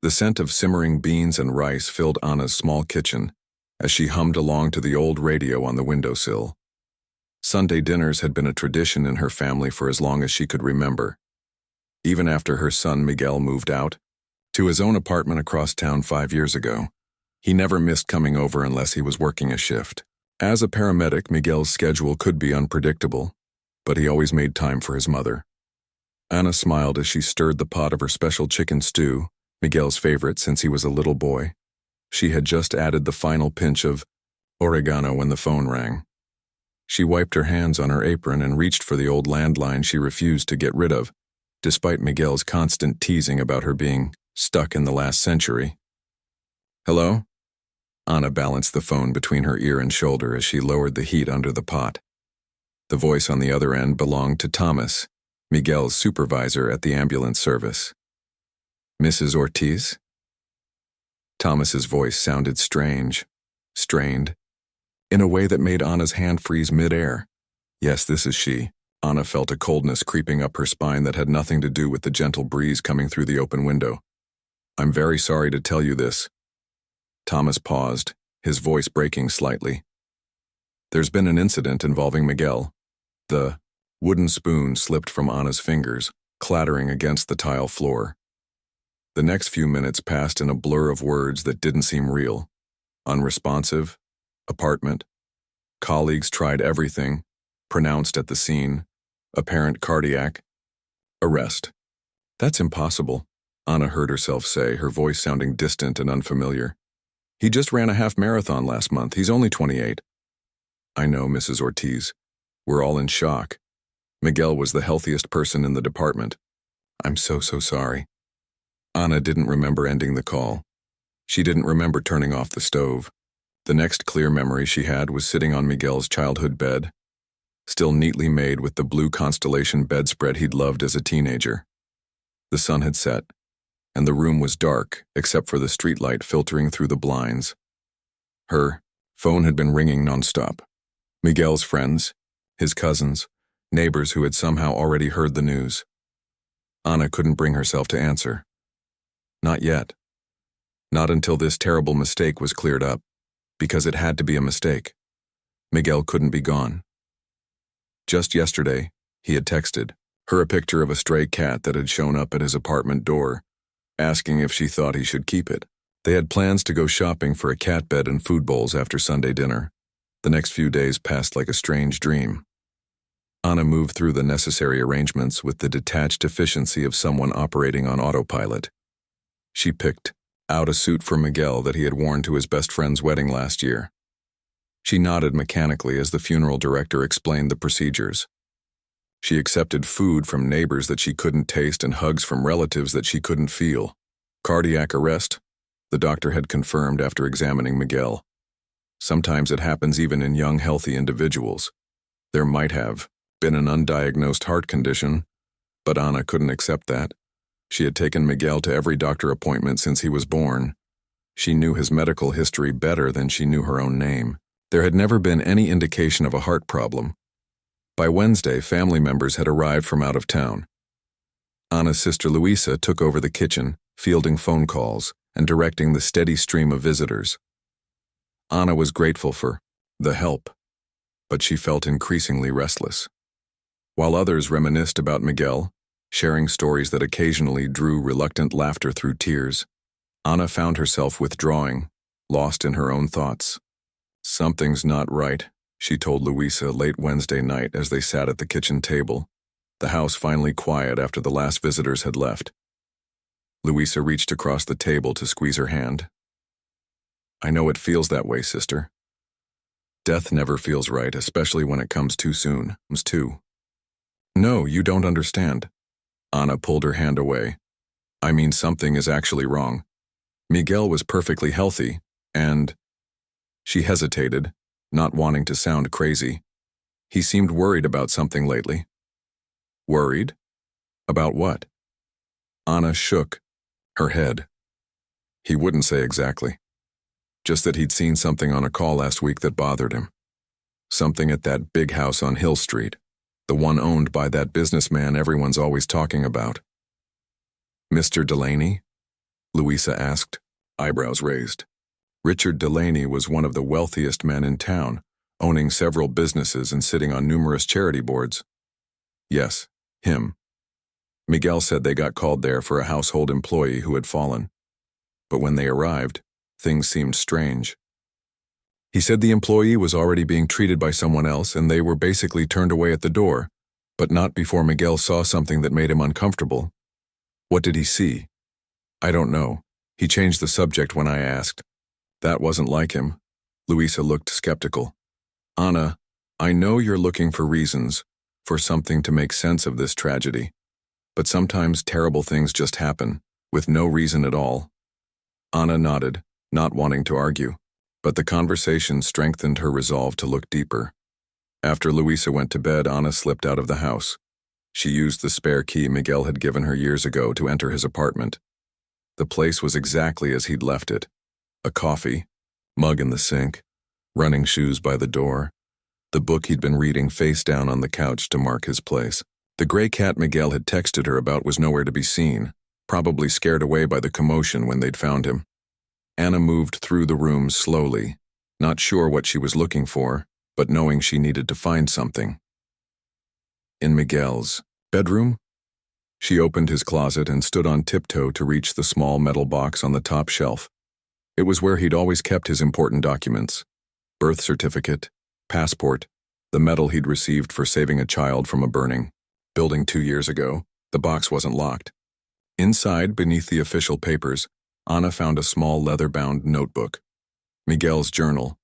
The scent of simmering beans and rice filled Anna's small kitchen as she hummed along to the old radio on the windowsill. Sunday dinners had been a tradition in her family for as long as she could remember. Even after her son Miguel moved out to his own apartment across town 5 years ago, he never missed coming over unless he was working a shift. As a paramedic, Miguel's schedule could be unpredictable, but he always made time for his mother. Anna smiled as she stirred the pot of her special chicken stew, Miguel's favorite since he was a little boy. She had just added the final pinch of oregano when the phone rang. She wiped her hands on her apron and reached for the old landline she refused to get rid of, despite Miguel's constant teasing about her being stuck in the last century. "Hello?" Anna balanced the phone between her ear and shoulder as she lowered the heat under the pot. The voice on the other end belonged to Thomas, Miguel's supervisor at the ambulance service. "Mrs. Ortiz?" Thomas's voice sounded strange, strained, in a way that made Anna's hand freeze mid-air. "Yes, this is she." Anna felt a coldness creeping up her spine that had nothing to do with the gentle breeze coming through the open window. "I'm very sorry to tell you this." Thomas paused, his voice breaking slightly. "There's been an incident involving Miguel." The wooden spoon slipped from Anna's fingers, clattering against the tile floor. The next few minutes passed in a blur of words that didn't seem real. Unresponsive, apartment, colleagues tried everything, pronounced at the scene, apparent cardiac, arrest. "That's impossible," Anna heard herself say, her voice sounding distant and unfamiliar. "He just ran a half marathon last month. He's only 28. "I know, Mrs. Ortiz. We're all in shock. Miguel was the healthiest person in the department. I'm so sorry." Anna didn't remember ending the call. She didn't remember turning off the stove. The next clear memory she had was sitting on Miguel's childhood bed, still neatly made with the blue constellation bedspread he'd loved as a teenager. The sun had set, and the room was dark except for the streetlight filtering through the blinds. Her phone had been ringing nonstop. Miguel's friends, his cousins, neighbors who had somehow already heard the news. Anna couldn't bring herself to answer. Not yet. Not until this terrible mistake was cleared up, because it had to be a mistake. Miguel couldn't be gone. Just yesterday, he had texted her a picture of a stray cat that had shown up at his apartment door, asking if she thought he should keep it. They had plans to go shopping for a cat bed and food bowls after Sunday dinner. The next few days passed like a strange dream. Anna moved through the necessary arrangements with the detached efficiency of someone operating on autopilot. She picked out a suit for Miguel that he had worn to his best friend's wedding last year. She nodded mechanically as the funeral director explained the procedures. She accepted food from neighbors that she couldn't taste and hugs from relatives that she couldn't feel. Cardiac arrest, the doctor had confirmed after examining Miguel. Sometimes it happens even in young, healthy individuals. There might have been an undiagnosed heart condition, but Anna couldn't accept that. She had taken Miguel to every doctor appointment since he was born. She knew his medical history better than she knew her own name. There had never been any indication of a heart problem. By Wednesday, family members had arrived from out of town. Anna's sister Luisa took over the kitchen, fielding phone calls and directing the steady stream of visitors. Anna was grateful for the help, but she felt increasingly restless. While others reminisced about Miguel, sharing stories that occasionally drew reluctant laughter through tears, Anna found herself withdrawing, lost in her own thoughts. "Something's not right," she told Luisa late Wednesday night as they sat at the kitchen table, the house finally quiet after the last visitors had left. Luisa reached across the table to squeeze her hand. "I know it feels that way, sister. Death never feels right, especially when it comes too soon. No, you don't understand." Anna pulled her hand away. "I mean, something is actually wrong. Miguel was perfectly healthy, and..." She hesitated, not wanting to sound crazy. "He seemed worried about something lately." "Worried? About what?" Anna shook her head. He wouldn't say exactly. Just that he'd seen something on a call last week that bothered him. Something at that big house on Hill Street, the one owned by that businessman everyone's always talking about. "Mr. Delaney?" Louisa asked, eyebrows raised. Richard Delaney was one of the wealthiest men in town, owning several businesses and sitting on numerous charity boards. Yes, him. Miguel said they got called there for a household employee who had fallen. But when they arrived, things seemed strange. He said the employee was already being treated by someone else and they were basically turned away at the door, but not before Miguel saw something that made him uncomfortable. What did he see? I don't know. He changed the subject when I asked. That wasn't like him. Louisa looked skeptical. Anna, I know you're looking for reasons, for something to make sense of this tragedy. But sometimes terrible things just happen, with no reason at all. Anna nodded, not wanting to argue, but the conversation strengthened her resolve to look deeper. After Louisa went to bed, Anna slipped out of the house. She used the spare key Miguel had given her years ago to enter his apartment. The place was exactly as he'd left it. A coffee, mug in the sink, running shoes by the door, the book he'd been reading face down on the couch to mark his place. The gray cat Miguel had texted her about was nowhere to be seen, probably scared away by the commotion when they'd found him. Anna moved through the room slowly, not sure what she was looking for, but knowing she needed to find something. In Miguel's bedroom? She opened his closet and stood on tiptoe to reach the small metal box on the top shelf. It was where he'd always kept his important documents: birth certificate, passport, the medal he'd received for saving a child from a burning building 2 years ago. The box wasn't locked. Inside, beneath the official papers, Anna found a small leather-bound notebook. Miguel's journal.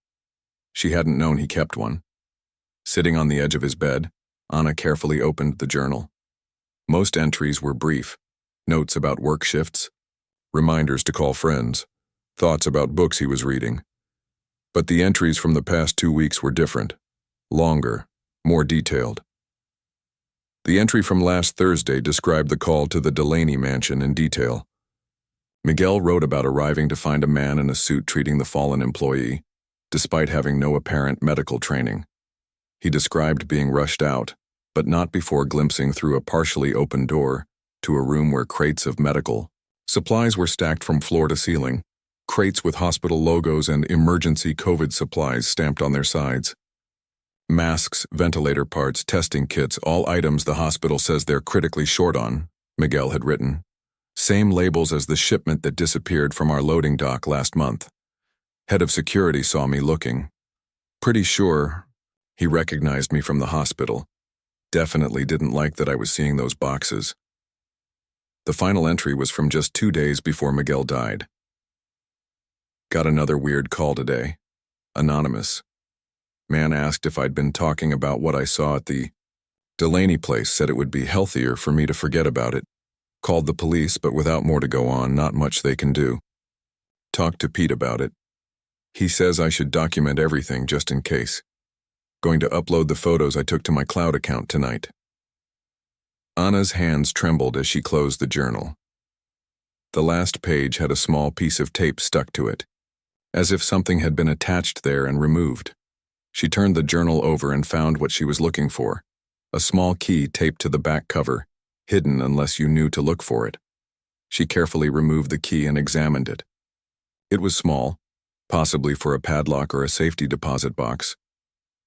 She hadn't known he kept one. Sitting on the edge of his bed, Anna carefully opened the journal. Most entries were brief: notes about work shifts, reminders to call friends, thoughts about books he was reading. But the entries from the past 2 weeks were different, longer, more detailed. The entry from last Thursday described the call to the Delaney mansion in detail. Miguel wrote about arriving to find a man in a suit treating the fallen employee, despite having no apparent medical training. He described being rushed out, but not before glimpsing through a partially open door to a room where crates of medical supplies were stacked from floor to ceiling, crates with hospital logos and emergency COVID supplies stamped on their sides. Masks, ventilator parts, testing kits, all items the hospital says they're critically short on, Miguel had written. Same labels as the shipment that disappeared from our loading dock last month. Head of security saw me looking. Pretty sure he recognized me from the hospital. Definitely didn't like that I was seeing those boxes. The final entry was from just 2 days before Miguel died. Got another weird call today. Anonymous. Man asked if I'd been talking about what I saw at the Delaney place, said it would be healthier for me to forget about it. Called the police, but without more to go on, not much they can do. Talked to Pete about it. He says I should document everything just in case. Going to upload the photos I took to my cloud account tonight. Anna's hands trembled as she closed the journal. The last page had a small piece of tape stuck to it, as if something had been attached there and removed. She turned the journal over and found what she was looking for: a small key taped to the back cover, hidden unless you knew to look for it. She carefully removed the key and examined it. It was small, possibly for a padlock or a safety deposit box.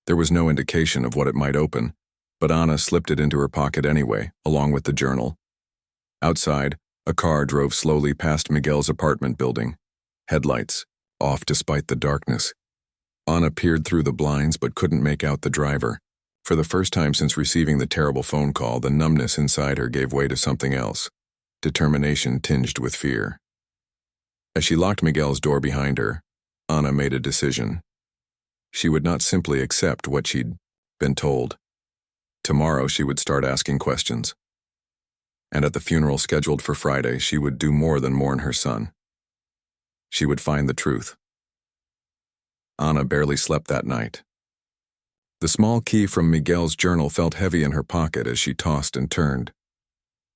There was no indication of what it might open, but Anna slipped it into her pocket anyway, along with the journal. Outside, a car drove slowly past Miguel's apartment building. Headlights off despite the darkness. Anna peered through the blinds but couldn't make out the driver. For the first time since receiving the terrible phone call, the numbness inside her gave way to something else, determination tinged with fear. As she locked Miguel's door behind her, Anna made a decision. She would not simply accept what she'd been told. Tomorrow she would start asking questions. And at the funeral scheduled for Friday, she would do more than mourn her son. She would find the truth. Anna barely slept that night. The small key from Miguel's journal felt heavy in her pocket as she tossed and turned.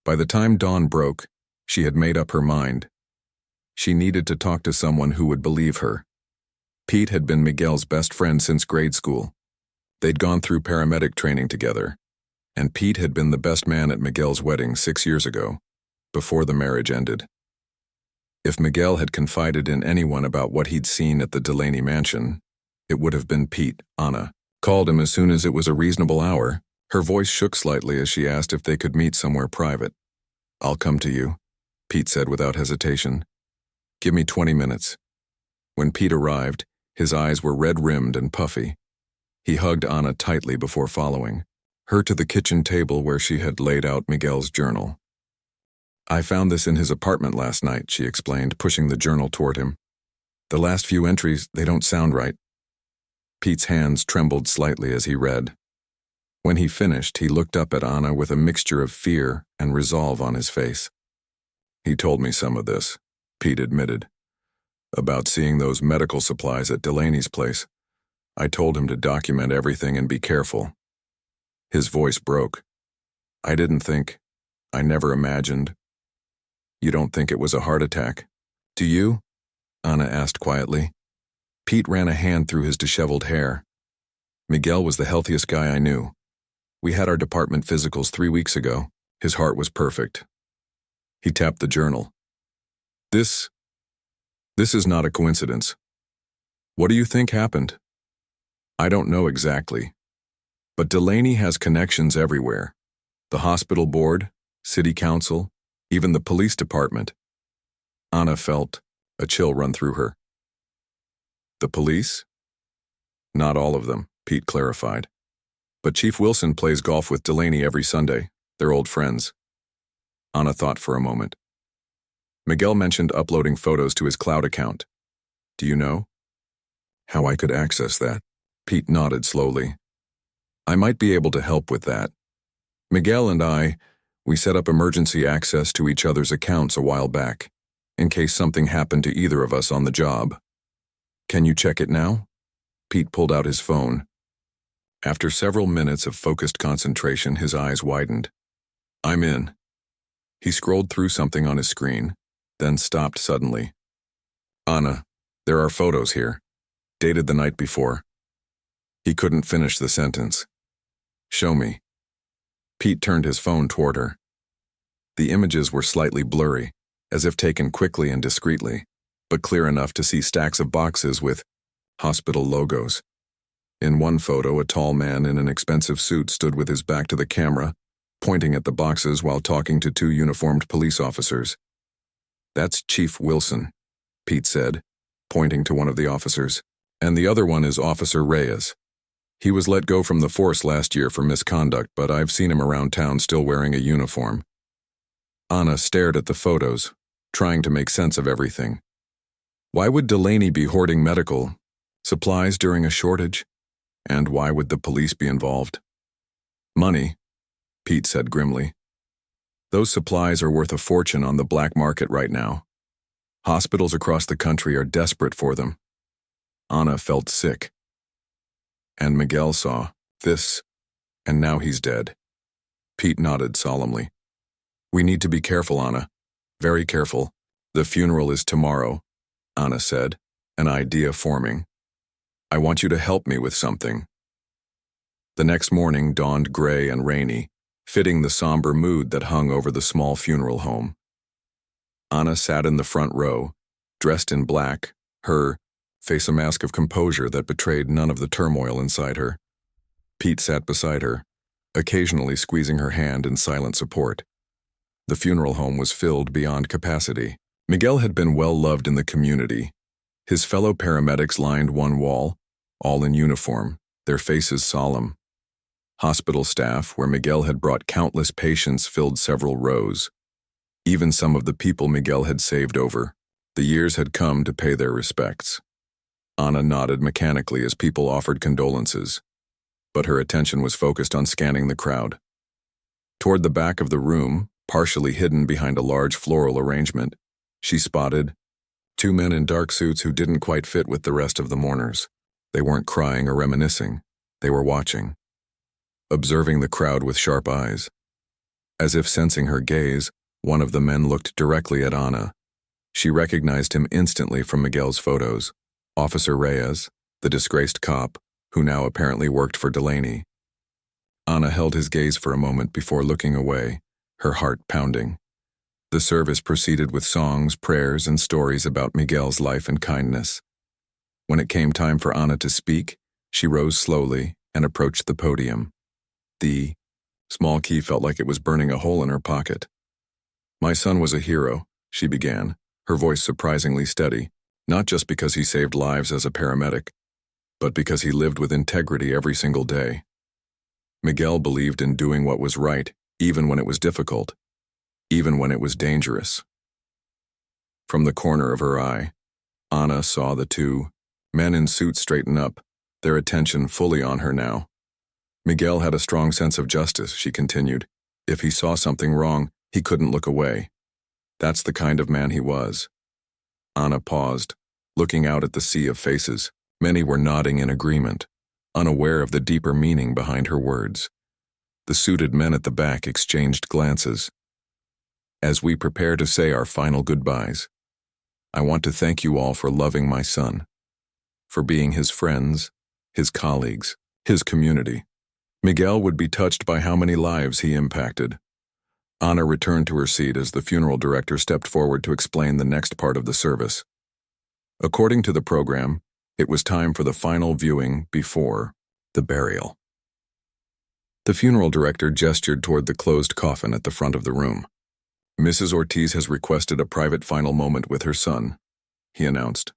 By the time dawn broke, she had made up her mind. She needed to talk to someone who would believe her. Pete had been Miguel's best friend since grade school. They'd gone through paramedic training together, and Pete had been the best man at Miguel's wedding 6 years ago, before the marriage ended. If Miguel had confided in anyone about what he'd seen at the Delaney mansion, it would have been Pete. Anna called him as soon as it was a reasonable hour. Her voice shook slightly as she asked if they could meet somewhere private. "I'll come to you," Pete said without hesitation. "Give me 20 minutes. When Pete arrived, his eyes were red-rimmed and puffy. He hugged Anna tightly before following her to the kitchen table where she had laid out Miguel's journal. "I found this in his apartment last night," she explained, pushing the journal toward him. "The last few entries, they don't sound right." Pete's hands trembled slightly as he read. When he finished, he looked up at Anna with a mixture of fear and resolve on his face. "He told me some of this," Pete admitted, "about seeing those medical supplies at Delaney's place. I told him to document everything and be careful." His voice broke. "I never imagined." "You don't think it was a heart attack, do you?" Anna asked quietly. Pete ran a hand through his disheveled hair. "Miguel was the healthiest guy I knew. We had our department physicals 3 weeks ago. His heart was perfect." He tapped the journal. This is not a coincidence. What do you think happened?" "I don't know exactly. But Delaney has connections everywhere. The hospital board, city council, even the police department." Anna felt a chill run through her. "The police?" "Not all of them," Pete clarified. "But Chief Wilson plays golf with Delaney every Sunday. They're old friends." Anna thought for a moment. "Miguel mentioned uploading photos to his cloud account. Do you know how I could access that?" Pete nodded slowly. "I might be able to help with that. Miguel and we set up emergency access to each other's accounts a while back, in case something happened to either of us on the job. Can you check it now?" Pete pulled out his phone. After several minutes of focused concentration, his eyes widened. "I'm in." He scrolled through something on his screen, then stopped suddenly. "Anna, there are photos here, dated the night before." He couldn't finish the sentence. "Show me." Pete turned his phone toward her. The images were slightly blurry, as if taken quickly and discreetly, but clear enough to see stacks of boxes with hospital logos. In one photo, a tall man in an expensive suit stood with his back to the camera, pointing at the boxes while talking to 2 uniformed police officers. "That's Chief Wilson," Pete said, pointing to one of the officers. "And the other one is Officer Reyes. He was let go from the force last year for misconduct, but I've seen him around town still wearing a uniform." Anna stared at the photos, trying to make sense of everything. Why would Delaney be hoarding medical supplies during a shortage? And why would the police be involved? "Money," Pete said grimly. "Those supplies are worth a fortune on the black market right now. Hospitals across the country are desperate for them." Anna felt sick. "And Miguel saw this, and now he's dead." Pete nodded solemnly. "We need to be careful, Anna. Very careful. The funeral is tomorrow," Anna said, an idea forming. "I want you to help me with something." The next morning dawned gray and rainy, fitting the somber mood that hung over the small funeral home. Anna sat in the front row, dressed in black, her face a mask of composure that betrayed none of the turmoil inside her. Pete sat beside her, occasionally squeezing her hand in silent support. The funeral home was filled beyond capacity. Miguel had been well loved in the community. His fellow paramedics lined one wall, all in uniform, their faces solemn. Hospital staff, where Miguel had brought countless patients, filled several rows. Even some of the people Miguel had saved over. The years had come to pay their respects. Anna nodded mechanically as people offered condolences, but her attention was focused on scanning the crowd. Toward the back of the room, partially hidden behind a large floral arrangement, she spotted 2 men in dark suits who didn't quite fit with the rest of the mourners. They weren't crying or reminiscing. They were watching, observing the crowd with sharp eyes. As if sensing her gaze, one of the men looked directly at Anna. She recognized him instantly from Miguel's photos. Officer Reyes, the disgraced cop, who now apparently worked for Delaney. Anna held his gaze for a moment before looking away, her heart pounding. The service proceeded with songs, prayers, and stories about Miguel's life and kindness. When it came time for Ana to speak, she rose slowly and approached the podium. The small key felt like it was burning a hole in her pocket. "My son was a hero," she began, her voice surprisingly steady, not just because he saved lives as a paramedic, but because he lived with integrity every single day. Miguel believed in doing what was right, even when it was difficult, even when it was dangerous. From the corner of her eye, Ana saw the two men in suits straighten up, their attention fully on her now. Miguel had a strong sense of justice, she continued. If he saw something wrong, he couldn't look away. That's the kind of man he was. Ana paused, looking out at the sea of faces. Many were nodding in agreement, unaware of the deeper meaning behind her words. The suited men at the back exchanged glances. As we prepare to say our final goodbyes, I want to thank you all for loving my son, for being his friends, his colleagues, his community. Miguel would be touched by how many lives he impacted. Ana returned to her seat as the funeral director stepped forward to explain the next part of the service. According to the program, it was time for the final viewing before the burial. The funeral director gestured toward the closed coffin at the front of the room. "Mrs. Ortiz has requested a private final moment with her son," he announced.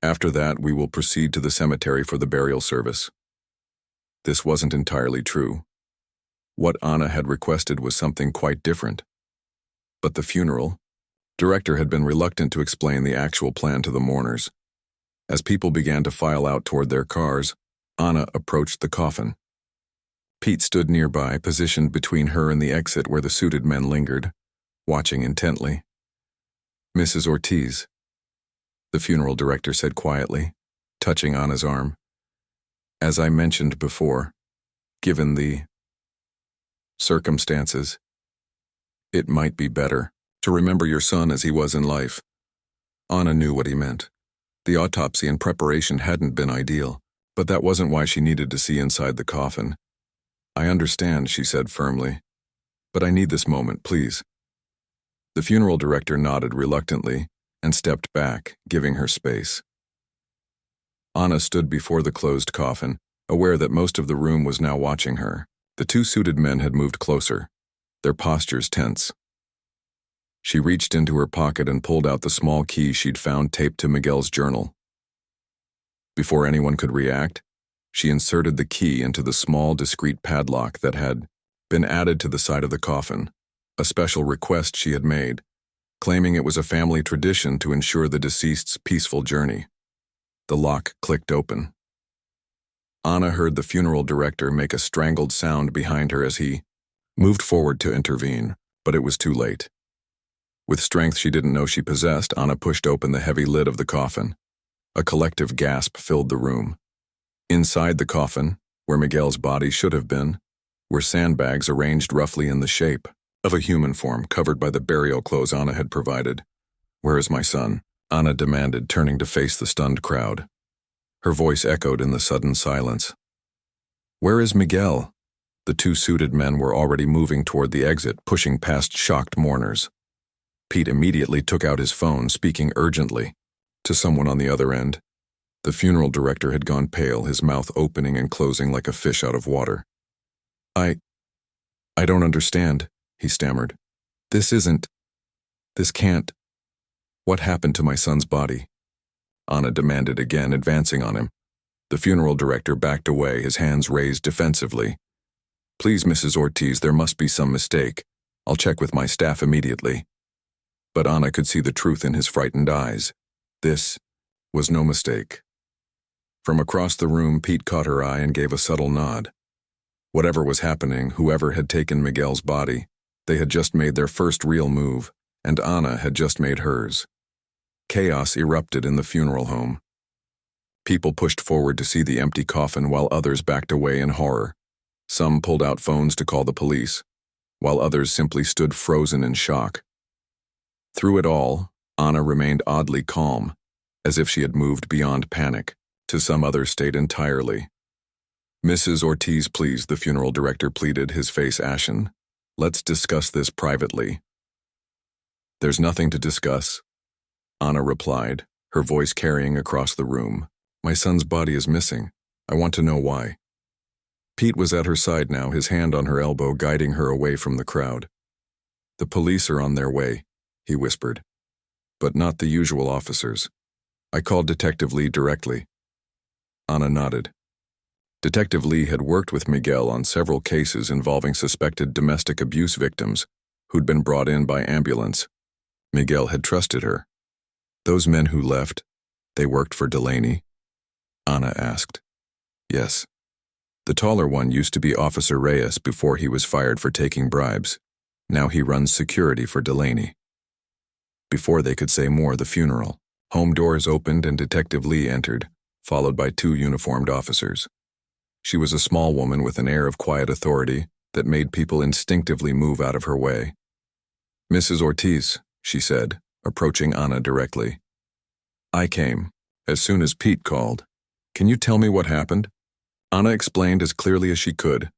"After that, we will proceed to the cemetery for the burial service." This wasn't entirely true. What Ana had requested was something quite different. But the funeral director had been reluctant to explain the actual plan to the mourners. As people began to file out toward their cars, Ana approached the coffin. Pete stood nearby, positioned between her and the exit where the suited men lingered, watching intently. "Mrs. Ortiz," the funeral director said quietly, touching Ana's arm. "As I mentioned before, given the circumstances, it might be better to remember your son as he was in life." Ana knew what he meant. The autopsy and preparation hadn't been ideal, but that wasn't why she needed to see inside the coffin. "I understand," she said firmly, "but I need this moment, please." The funeral director nodded reluctantly and stepped back, giving her space. Ana stood before the closed coffin, aware that most of the room was now watching her. The two suited men had moved closer, their postures tense. She reached into her pocket and pulled out the small key she'd found taped to Miguel's journal. Before anyone could react, she inserted the key into the small, discreet padlock that had been added to the side of the coffin, a special request she had made, claiming it was a family tradition to ensure the deceased's peaceful journey. The lock clicked open. Ana heard the funeral director make a strangled sound behind her as he moved forward to intervene, but it was too late. With strength she didn't know she possessed, Ana pushed open the heavy lid of the coffin. A collective gasp filled the room. Inside the coffin, where Miguel's body should have been, were sandbags arranged roughly in the shape of a human form covered by the burial clothes Ana had provided. "Where is my son?" Ana demanded, turning to face the stunned crowd. Her voice echoed in the sudden silence. "Where is Miguel?" The two suited men were already moving toward the exit, pushing past shocked mourners. Pete immediately took out his phone, speaking urgently to someone on the other end. The funeral director had gone pale, his mouth opening and closing like a fish out of water. I don't understand," he stammered. This can't. What happened to my son's body?" Ana demanded again, advancing on him. The funeral director backed away, his hands raised defensively. "Please, Mrs. Ortiz, there must be some mistake. I'll check with my staff immediately." But Ana could see the truth in his frightened eyes. This was no mistake. From across the room, Pete caught her eye and gave a subtle nod. Whatever was happening, whoever had taken Miguel's body, they had just made their first real move, and Ana had just made hers. Chaos erupted in the funeral home. People pushed forward to see the empty coffin while others backed away in horror. Some pulled out phones to call the police, while others simply stood frozen in shock. Through it all, Ana remained oddly calm, as if she had moved beyond panic to some other state entirely. "Mrs. Ortiz, please," the funeral director pleaded, his face ashen. "Let's discuss this privately." There's nothing to discuss, Anna replied, her voice carrying across the room. My son's body is missing. I want to know why. Pete was at her side now, his hand on her elbow, guiding her away from the crowd. The police are on their way, he whispered. But not the usual officers. I called Detective Lee directly. Anna nodded. Detective Lee had worked with Miguel on several cases involving suspected domestic abuse victims who'd been brought in by ambulance. Miguel had trusted her. Those men who left, they worked for Delaney? Anna asked. Yes. The taller one used to be Officer Reyes before he was fired for taking bribes. Now he runs security for Delaney. Before they could say more, the funeral. Home doors opened and Detective Lee entered, followed by 2 uniformed officers. She was a small woman with an air of quiet authority that made people instinctively move out of her way. Mrs. Ortiz, she said, approaching Anna directly. I came, as soon as Pete called. Can you tell me what happened? Anna explained as clearly as she could,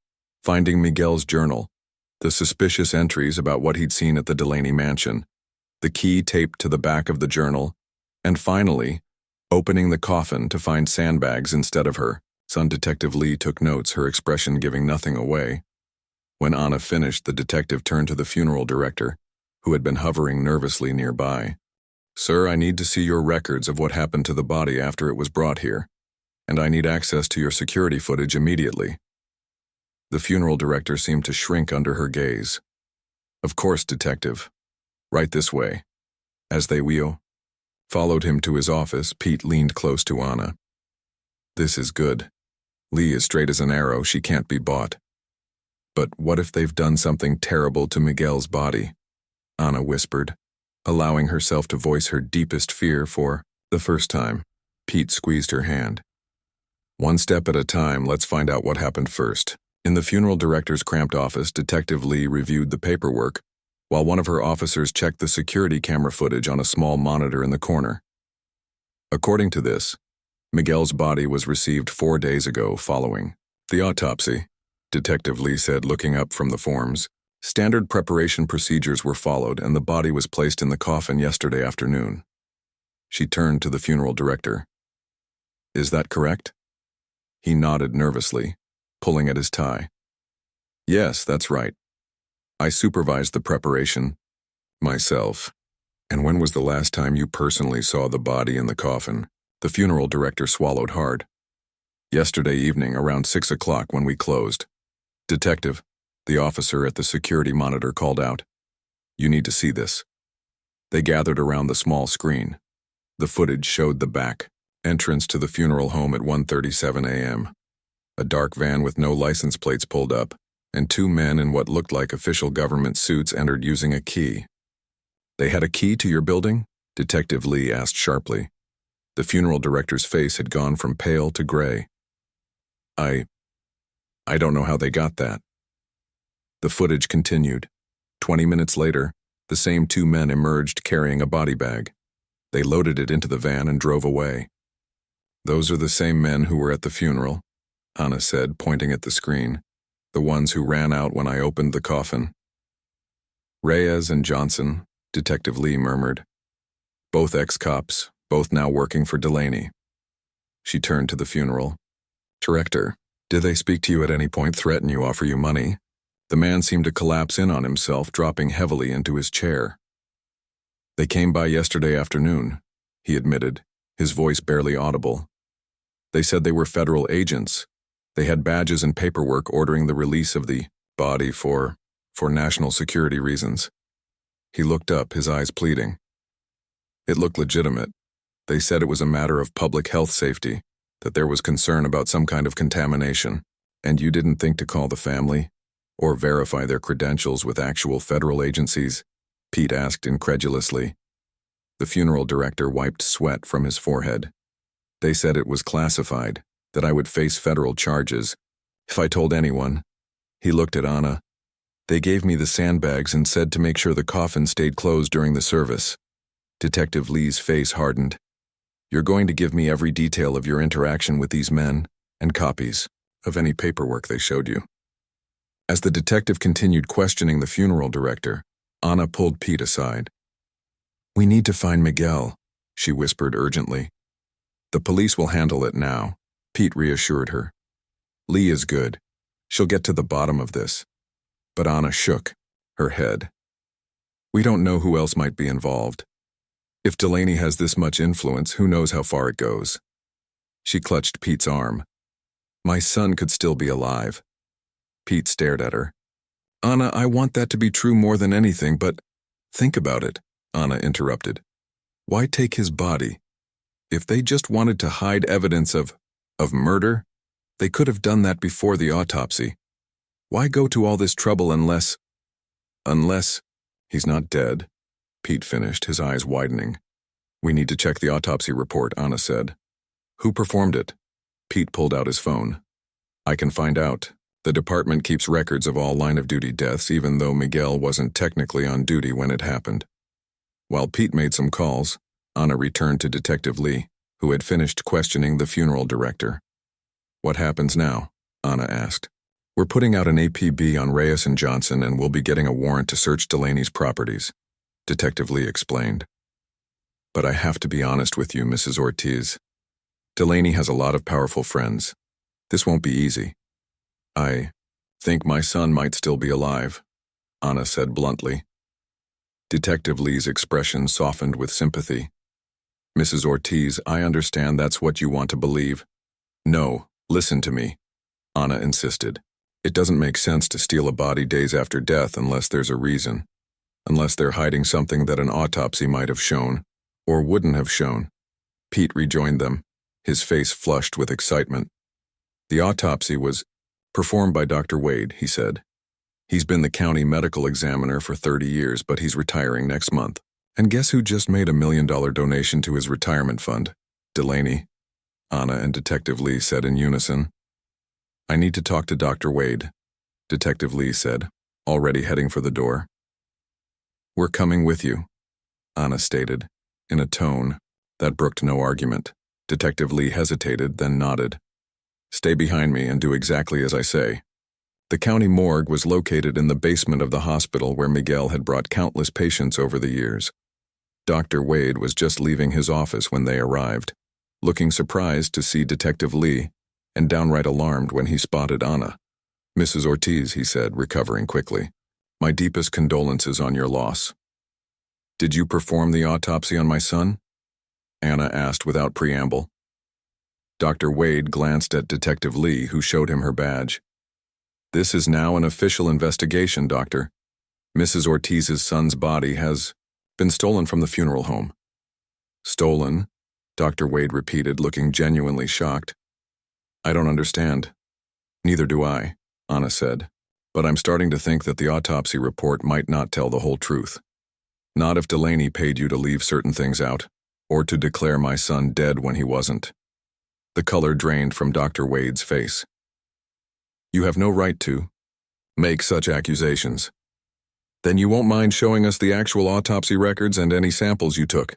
finding Miguel's journal, the suspicious entries about what he'd seen at the Delaney mansion, the key taped to the back of the journal, and finally, opening the coffin to find sandbags instead of her. Son Detective Lee took notes, her expression giving nothing away. When Anna finished, the detective turned to the funeral director, who had been hovering nervously nearby. Sir, I need to see your records of what happened to the body after it was brought here, and I need access to your security footage immediately. The funeral director seemed to shrink under her gaze. Of course, detective. Right this way. As they followed him to his office, Pete leaned close to Anna. This is good. Lee is straight as an arrow, she can't be bought. But what if they've done something terrible to Miguel's body? Anna whispered, allowing herself to voice her deepest fear for the first time. Pete squeezed her hand. One step at a time, let's find out what happened first. In the funeral director's cramped office, Detective Lee reviewed the paperwork, while one of her officers checked the security camera footage on a small monitor in the corner. According to this, Miguel's body was received 4 days ago following the autopsy, Detective Lee said, looking up from the forms. Standard preparation procedures were followed and the body was placed in the coffin yesterday afternoon. She turned to the funeral director. Is that correct? He nodded nervously, pulling at his tie. Yes, that's right. I supervised the preparation myself. And when was the last time you personally saw the body in the coffin? The funeral director swallowed hard. Yesterday evening, around 6 o'clock when we closed. Detective, the officer at the security monitor called out. You need to see this. They gathered around the small screen. The footage showed the back entrance to the funeral home at 1:37 a.m. A dark van with no license plates pulled up, and 2 men in what looked like official government suits entered using a key. They had a key to your building? Detective Lee asked sharply. The funeral director's face had gone from pale to gray. I don't know how they got that. The footage continued. 20 minutes later, the same 2 men emerged carrying a body bag. They loaded it into the van and drove away. Those are the same men who were at the funeral, Anna said, pointing at the screen. The ones who ran out when I opened the coffin. Reyes and Johnson, Detective Lee murmured. Both ex-cops, both now working for Delaney. She turned to the funeral. Director, did they speak to you at any point, threaten you, offer you money? The man seemed to collapse in on himself, dropping heavily into his chair. They came by yesterday afternoon, he admitted, his voice barely audible. They said they were federal agents. They had badges and paperwork ordering the release of the body for national security reasons. He looked up, his eyes pleading. It looked legitimate. They said it was a matter of public health safety, that there was concern about some kind of contamination. And you didn't think to call the family? Or verify their credentials with actual federal agencies? Pete asked incredulously. The funeral director wiped sweat from his forehead. They said it was classified, that I would face federal charges if I told anyone. He looked at Anna. They gave me the sandbags and said to make sure the coffin stayed closed during the service. Detective Lee's face hardened. You're going to give me every detail of your interaction with these men and copies of any paperwork they showed you. As the detective continued questioning the funeral director, Anna pulled Pete aside. We need to find Miguel, she whispered urgently. The police will handle it now, Pete reassured her. Lee is good. She'll get to the bottom of this. But Anna shook her head. We don't know who else might be involved. If Delaney has this much influence, who knows how far it goes? She clutched Pete's arm. My son could still be alive. Pete stared at her. Anna, I want that to be true more than anything, but think about it, Anna interrupted. Why take his body? If they just wanted to hide evidence of murder, they could have done that before the autopsy. Why go to all this trouble unless he's not dead, Pete finished, his eyes widening. We need to check the autopsy report, Anna said. Who performed it? Pete pulled out his phone. I can find out. The department keeps records of all line-of-duty deaths, even though Miguel wasn't technically on duty when it happened. While Pete made some calls, Anna returned to Detective Lee, who had finished questioning the funeral director. What happens now? Anna asked. We're putting out an APB on Reyes and Johnson, and we'll be getting a warrant to search Delaney's properties, Detective Lee explained. But I have to be honest with you, Mrs. Ortiz. Delaney has a lot of powerful friends. This won't be easy. I think my son might still be alive, Anna said bluntly. Detective Lee's expression softened with sympathy. Mrs. Ortiz, I understand that's what you want to believe. No, listen to me, Anna insisted. It doesn't make sense to steal a body days after death unless there's a reason. Unless they're hiding something that an autopsy might have shown, or wouldn't have shown. Pete rejoined them, his face flushed with excitement. The autopsy was performed by Dr. Wade, he said. He's been the county medical examiner for 30 years, but he's retiring next month. And guess who just made $1 million donation to his retirement fund? Delaney, Anna and Detective Lee said in unison. I need to talk to Dr. Wade, Detective Lee said, already heading for the door. We're coming with you, Anna stated, in a tone that brooked no argument. Detective Lee hesitated, then nodded. Stay behind me and do exactly as I say. The county morgue was located in the basement of the hospital where Miguel had brought countless patients over the years. Dr. Wade was just leaving his office when they arrived, looking surprised to see Detective Lee, and downright alarmed when he spotted Anna. Mrs. Ortiz, he said, recovering quickly. My deepest condolences on your loss. Did you perform the autopsy on my son? Anna asked without preamble. Dr. Wade glanced at Detective Lee, who showed him her badge. This is now an official investigation, Doctor. Mrs. Ortiz's son's body has been stolen from the funeral home. Stolen? Dr. Wade repeated, looking genuinely shocked. I don't understand. Neither do I, Anna said. But I'm starting to think that the autopsy report might not tell the whole truth. Not if Delaney paid you to leave certain things out, or to declare my son dead when he wasn't. The color drained from Dr. Wade's face. You have no right to make such accusations. Then you won't mind showing us the actual autopsy records and any samples you took,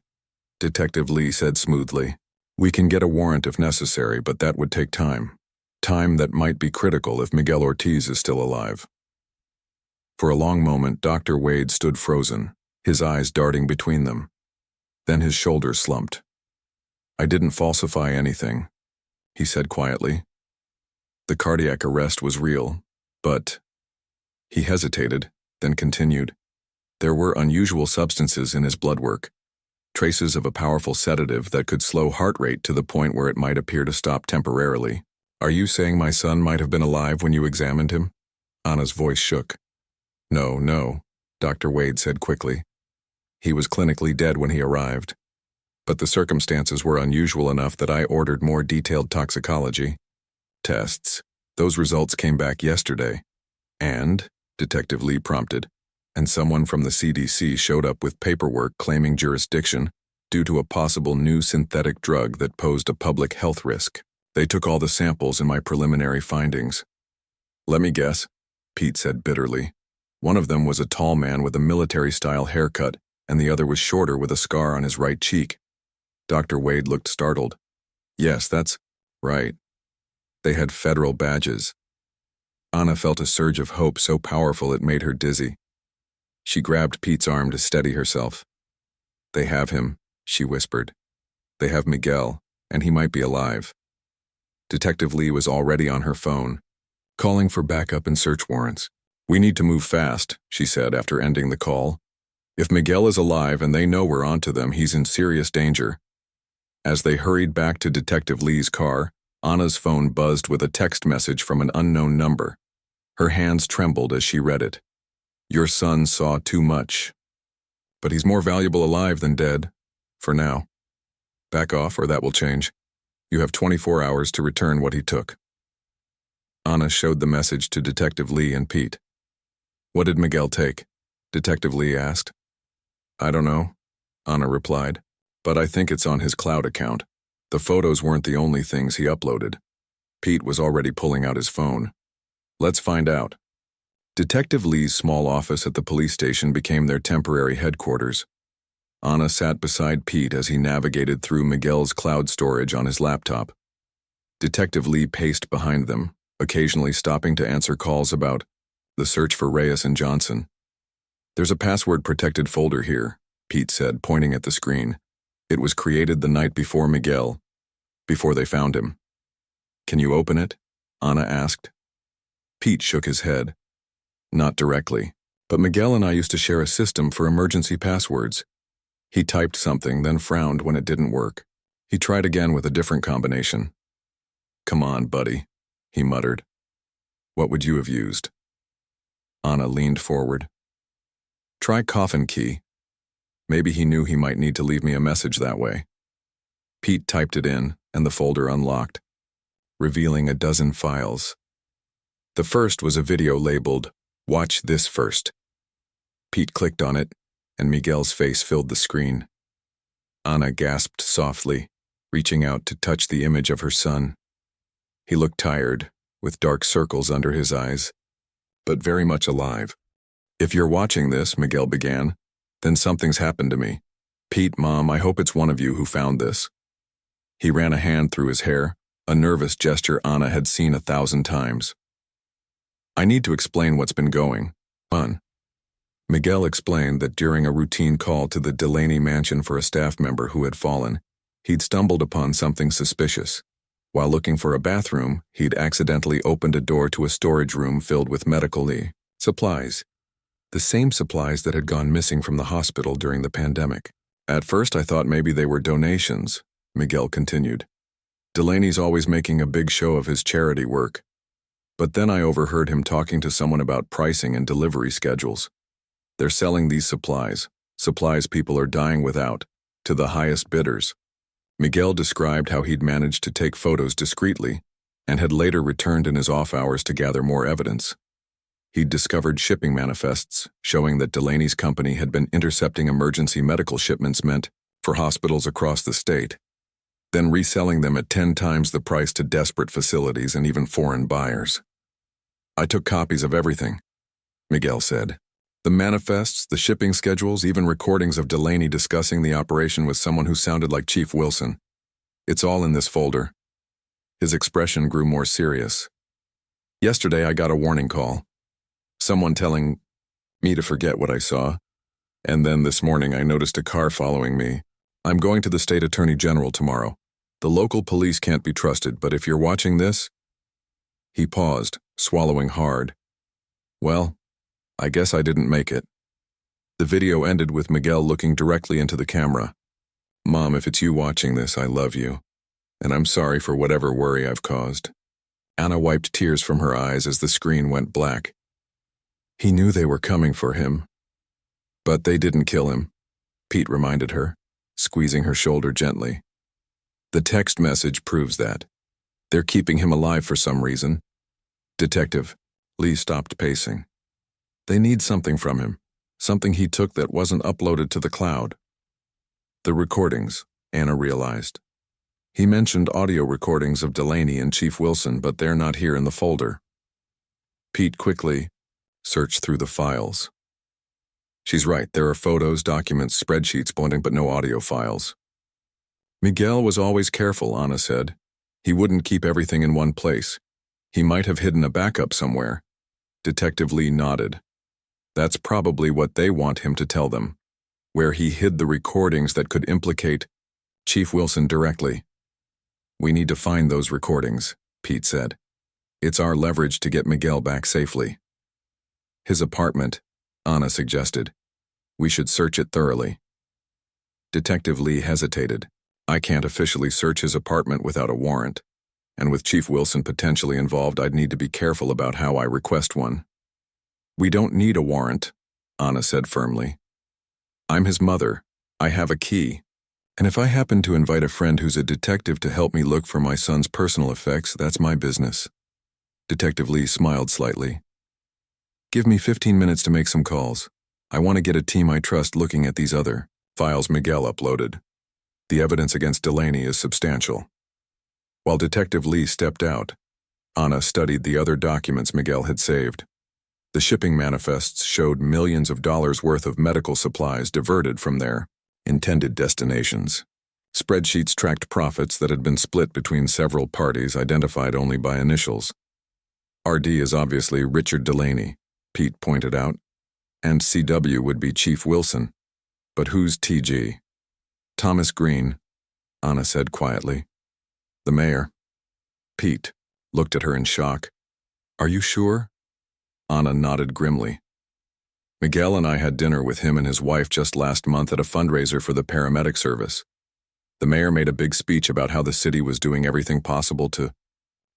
Detective Lee said smoothly. We can get a warrant if necessary, but that would take time. Time that might be critical if Miguel Ortiz is still alive. For a long moment, Dr. Wade stood frozen, his eyes darting between them. Then his shoulders slumped. I didn't falsify anything, he said quietly. The cardiac arrest was real, but... He hesitated, then continued. There were unusual substances in his blood work, traces of a powerful sedative that could slow heart rate to the point where it might appear to stop temporarily. Are you saying my son might have been alive when you examined him? Anna's voice shook. No, Dr. Wade said quickly. He was clinically dead when he arrived. But the circumstances were unusual enough that I ordered more detailed toxicology tests. Those results came back yesterday. And, Detective Lee prompted, and someone from the CDC showed up with paperwork claiming jurisdiction due to a possible new synthetic drug that posed a public health risk. They took all the samples in my preliminary findings. Let me guess, Pete said bitterly. One of them was a tall man with a military-style haircut, and the other was shorter with a scar on his right cheek. Dr. Wade looked startled. Yes, that's right. They had federal badges. Anna felt a surge of hope so powerful it made her dizzy. She grabbed Pete's arm to steady herself. They have him, she whispered. They have Miguel, and he might be alive. Detective Lee was already on her phone, calling for backup and search warrants. We need to move fast, she said after ending the call. If Miguel is alive and they know we're onto them, he's in serious danger. As they hurried back to Detective Lee's car, Anna's phone buzzed with a text message from an unknown number. Her hands trembled as she read it. Your son saw too much. But he's more valuable alive than dead. For now. Back off or that will change. You have 24 hours to return what he took. Anna showed the message to Detective Lee and Pete. What did Miguel take? Detective Lee asked. I don't know, Anna replied, but I think it's on his cloud account. The photos weren't the only things he uploaded. Pete was already pulling out his phone. Let's find out. Detective Lee's small office at the police station became their temporary headquarters. Anna sat beside Pete as he navigated through Miguel's cloud storage on his laptop. Detective Lee paced behind them, occasionally stopping to answer calls about the search for Reyes and Johnson. There's a password-protected folder here, Pete said, pointing at the screen. It was created the night before before they found him. Can you open it? Anna asked. Pete shook his head. Not directly, but Miguel and I used to share a system for emergency passwords. He typed something, then frowned when it didn't work. He tried again with a different combination. Come on, buddy, he muttered. What would you have used? Anna leaned forward. Try Coffin key. Maybe he knew he might need to leave me a message that way. Pete typed it in, and the folder unlocked, revealing a dozen files. The first was a video labeled, Watch This First. Pete clicked on it, and Miguel's face filled the screen. Anna gasped softly, reaching out to touch the image of her son. He looked tired, with dark circles under his eyes, but very much alive. If you're watching this, Miguel began, then something's happened to me. Pete, Mom, I hope it's one of you who found this. He ran a hand through his hair, a nervous gesture Anna had seen 1,000 times. I need to explain what's been going on. Miguel explained that during a routine call to the Delaney mansion for a staff member who had fallen, he'd stumbled upon something suspicious. While looking for a bathroom, he'd accidentally opened a door to a storage room filled with medical supplies. The same supplies that had gone missing from the hospital during the pandemic. At first I thought maybe they were donations, Miguel continued. Delaney's always making a big show of his charity work. But then I overheard him talking to someone about pricing and delivery schedules. They're selling these supplies people are dying without, to the highest bidders. Miguel described how he'd managed to take photos discreetly and had later returned in his off hours to gather more evidence. He'd discovered shipping manifests showing that Delaney's company had been intercepting emergency medical shipments meant for hospitals across the state, then reselling them at 10 times the price to desperate facilities and even foreign buyers. I took copies of everything, Miguel said. The manifests, the shipping schedules, even recordings of Delaney discussing the operation with someone who sounded like Chief Wilson. It's all in this folder. His expression grew more serious. Yesterday I got a warning call. Someone telling me to forget what I saw. And then this morning I noticed a car following me. I'm going to the state attorney general tomorrow. The local police can't be trusted, but if you're watching this... He paused, swallowing hard. Well, I guess I didn't make it. The video ended with Miguel looking directly into the camera. Mom, if it's you watching this, I love you. And I'm sorry for whatever worry I've caused. Anna wiped tears from her eyes as the screen went black. He knew they were coming for him. But they didn't kill him, Pete reminded her, squeezing her shoulder gently. The text message proves that. They're keeping him alive for some reason. Detective, Lee stopped pacing. They need something from him, something he took that wasn't uploaded to the cloud. The recordings, Anna realized. He mentioned audio recordings of Delaney and Chief Wilson, but they're not here in the folder. Pete quickly searched through the files. She's right, there are photos, documents, spreadsheets pointing, but no audio files. Miguel was always careful, Anna said. He wouldn't keep everything in one place. He might have hidden a backup somewhere. Detective Lee nodded. That's probably what they want him to tell them. where he hid the recordings that could implicate Chief Wilson directly. "We need to find those recordings," Pete said. "It's our leverage to get Miguel back safely." "His apartment," Anna suggested. "We should search it thoroughly." Detective Lee hesitated. "I can't officially search his apartment without a warrant, and with Chief Wilson potentially involved, I'd need to be careful about how I request one." "We don't need a warrant," Anna said firmly. "I'm his mother. I have a key. And if I happen to invite a friend who's a detective to help me look for my son's personal effects, that's my business." Detective Lee smiled slightly. "Give me 15 minutes to make some calls. I want to get a team I trust looking at these other files Miguel uploaded. The evidence against Delaney is substantial." While Detective Lee stepped out, Anna studied the other documents Miguel had saved. The shipping manifests showed millions of dollars worth of medical supplies diverted from their intended destinations. Spreadsheets tracked profits that had been split between several parties identified only by initials. "RD is obviously Richard Delaney," Pete pointed out, "and CW would be Chief Wilson. But who's TG?" "Thomas Green," Anna said quietly. "The mayor." Pete looked at her in shock. "Are you sure?" Anna nodded grimly. "Miguel and I had dinner with him and his wife just last month at a fundraiser for the paramedic service. The mayor made a big speech about how the city was doing everything possible to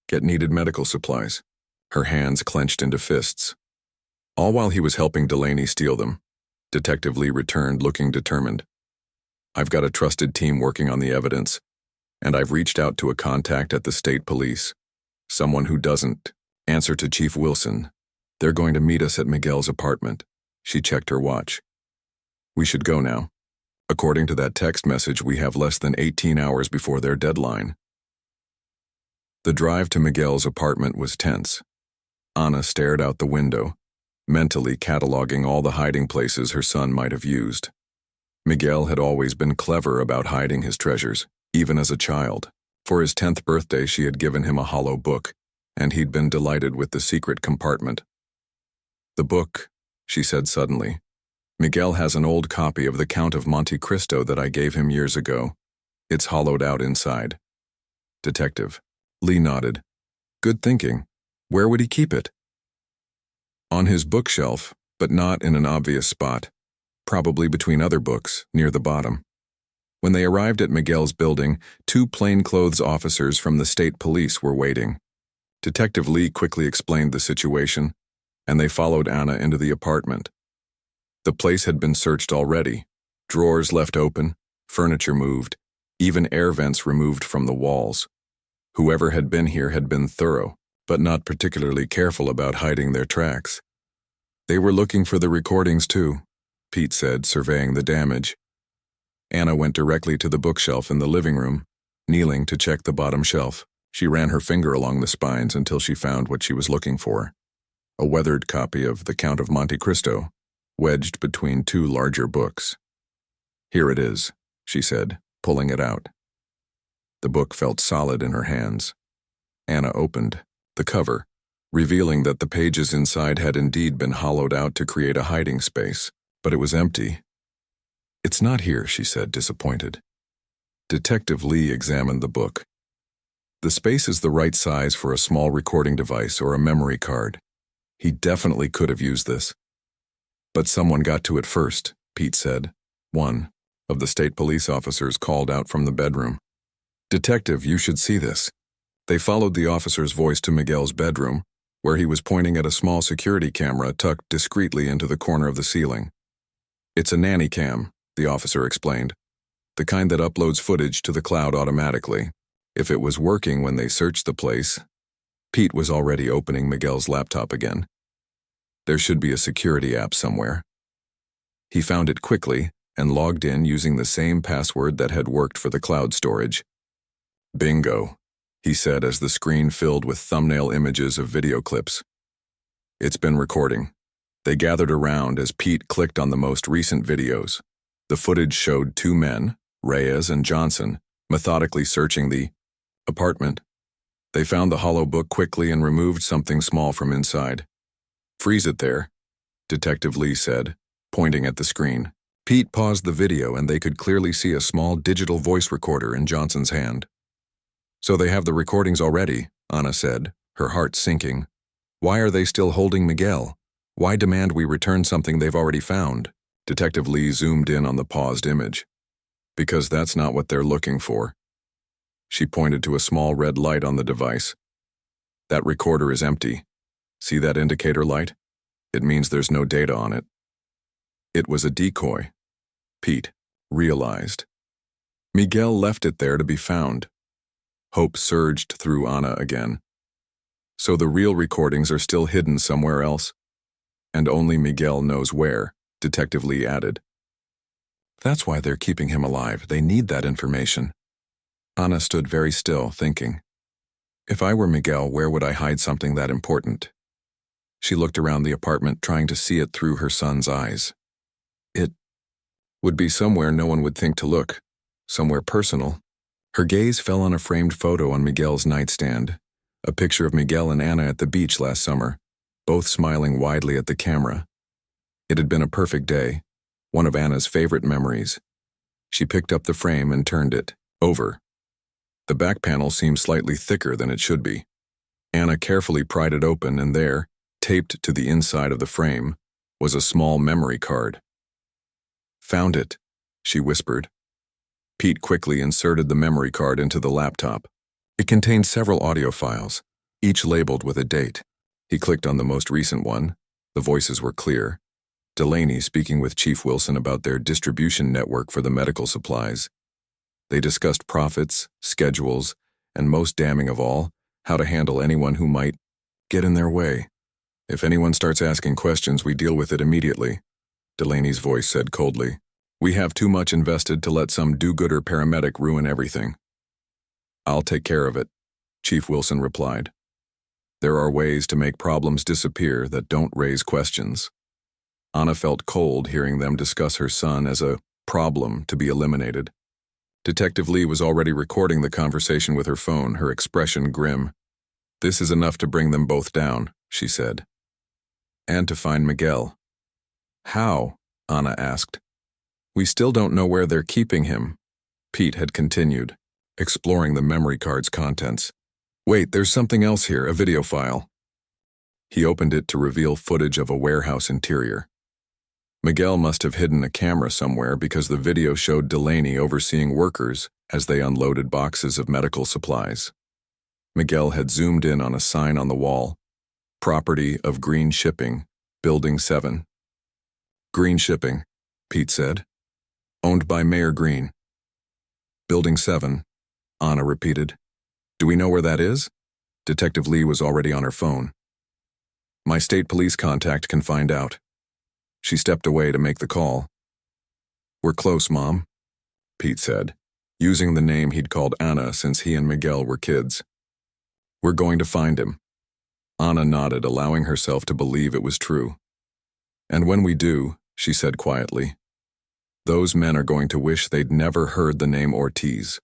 get needed medical supplies." Her hands clenched into fists. "All while he was helping Delaney steal them." Detective Lee returned, looking determined. "I've got a trusted team working on the evidence, and I've reached out to a contact at the state police. Someone who doesn't answer to Chief Wilson. They're going to meet us at Miguel's apartment." She checked her watch. "We should go now. According to that text message, we have less than 18 hours before their deadline." The drive to Miguel's apartment was tense. Anna stared out the window, mentally cataloging all the hiding places her son might have used. Miguel had always been clever about hiding his treasures, even as a child. For his 10th birthday, she had given him a hollow book, and he'd been delighted with the secret compartment. "The book," she said suddenly. "Miguel has an old copy of The Count of Monte Cristo that I gave him years ago. It's hollowed out inside." Detective Lee nodded. "Good thinking. Where would he keep it?" "On his bookshelf, but not in an obvious spot. Probably between other books, near the bottom." When they arrived at Miguel's building, 2 plainclothes officers from the state police were waiting. Detective Lee quickly explained the situation, and they followed Anna into the apartment. The place had been searched already. Drawers left open, furniture moved, even air vents removed from the walls. Whoever had been here had been thorough, but not particularly careful about hiding their tracks. "They were looking for the recordings too," Pete said, surveying the damage. Anna went directly to the bookshelf in the living room, kneeling to check the bottom shelf. She ran her finger along the spines until she found what she was looking for. A weathered copy of The Count of Monte Cristo, wedged between 2 larger books. "Here it is," she said, pulling it out. The book felt solid in her hands. Anna opened the cover, revealing that the pages inside had indeed been hollowed out to create a hiding space, but it was empty. "It's not here," she said, disappointed. Detective Lee examined the book. "The space is the right size for a small recording device or a memory card. He definitely could have used this." "But someone got to it first," Pete said. One of the state police officers called out from the bedroom. "Detective, you should see this." They followed the officer's voice to Miguel's bedroom, where he was pointing at a small security camera tucked discreetly into the corner of the ceiling. "It's a nanny cam," the officer explained. "The kind that uploads footage to the cloud automatically. If it was working when they searched the place..." Pete was already opening Miguel's laptop again. "There should be a security app somewhere." He found it quickly and logged in using the same password that had worked for the cloud storage. "Bingo," he said as the screen filled with thumbnail images of video clips. "It's been recording." They gathered around as Pete clicked on the most recent videos. The footage showed 2 men, Reyes and Johnson, methodically searching the apartment. They found the hollow book quickly and removed something small from inside. "Freeze it there," Detective Lee said, pointing at the screen. Pete paused the video and they could clearly see a small digital voice recorder in Johnson's hand. "So they have the recordings already," Anna said, her heart sinking. "Why are they still holding Miguel? Why demand we return something they've already found?" Detective Lee zoomed in on the paused image. "Because that's not what they're looking for." She pointed to a small red light on the device. "That recorder is empty. See that indicator light? It means there's no data on it." It was a decoy, Pete realized. Miguel left it there to be found. Hope surged through Anna again. So the real recordings are still hidden somewhere else? And only Miguel knows where, Detective Lee added. "That's why they're keeping him alive. They need that information." Anna stood very still, thinking. If I were Miguel, where would I hide something that important? She looked around the apartment, trying to see it through her son's eyes. It would be somewhere no one would think to look, somewhere personal. Her gaze fell on a framed photo on Miguel's nightstand, a picture of Miguel and Anna at the beach last summer, both smiling widely at the camera. It had been a perfect day, one of Anna's favorite memories. She picked up the frame and turned it over. The back panel seemed slightly thicker than it should be. Anna carefully pried it open, and there, taped to the inside of the frame, was a small memory card. "Found it," she whispered. Pete quickly inserted the memory card into the laptop. It contained several audio files, each labeled with a date. He clicked on the most recent one. The voices were clear. Delaney speaking with Chief Wilson about their distribution network for the medical supplies. They discussed profits, schedules, and most damning of all, how to handle anyone who might get in their way. "If anyone starts asking questions, we deal with it immediately," Delaney's voice said coldly. "We have too much invested to let some do-gooder paramedic ruin everything." "I'll take care of it," Chief Wilson replied. "There are ways to make problems disappear that don't raise questions." Anna felt cold hearing them discuss her son as a problem to be eliminated. Detective Lee was already recording the conversation with her phone, her expression grim. "This is enough to bring them both down," she said. "And to find Miguel." "How?" Anna asked. "We still don't know where they're keeping him," Pete had continued, exploring the memory card's contents. "Wait, there's something else here, a video file." He opened it to reveal footage of a warehouse interior. Miguel must have hidden a camera somewhere because the video showed Delaney overseeing workers as they unloaded boxes of medical supplies. Miguel had zoomed in on a sign on the wall, "Property of Green Shipping, Building 7. "Green Shipping," Pete said. "Owned by Mayor Green." "Building 7, Anna repeated. "Do we know where that is?" Detective Lee was already on her phone. "My state police contact can find out." She stepped away to make the call. "We're close, Mom," Pete said, using the name he'd called Anna since he and Miguel were kids. "We're going to find him." Anna nodded, allowing herself to believe it was true. "And when we do," she said quietly, "those men are going to wish they'd never heard the name Ortiz."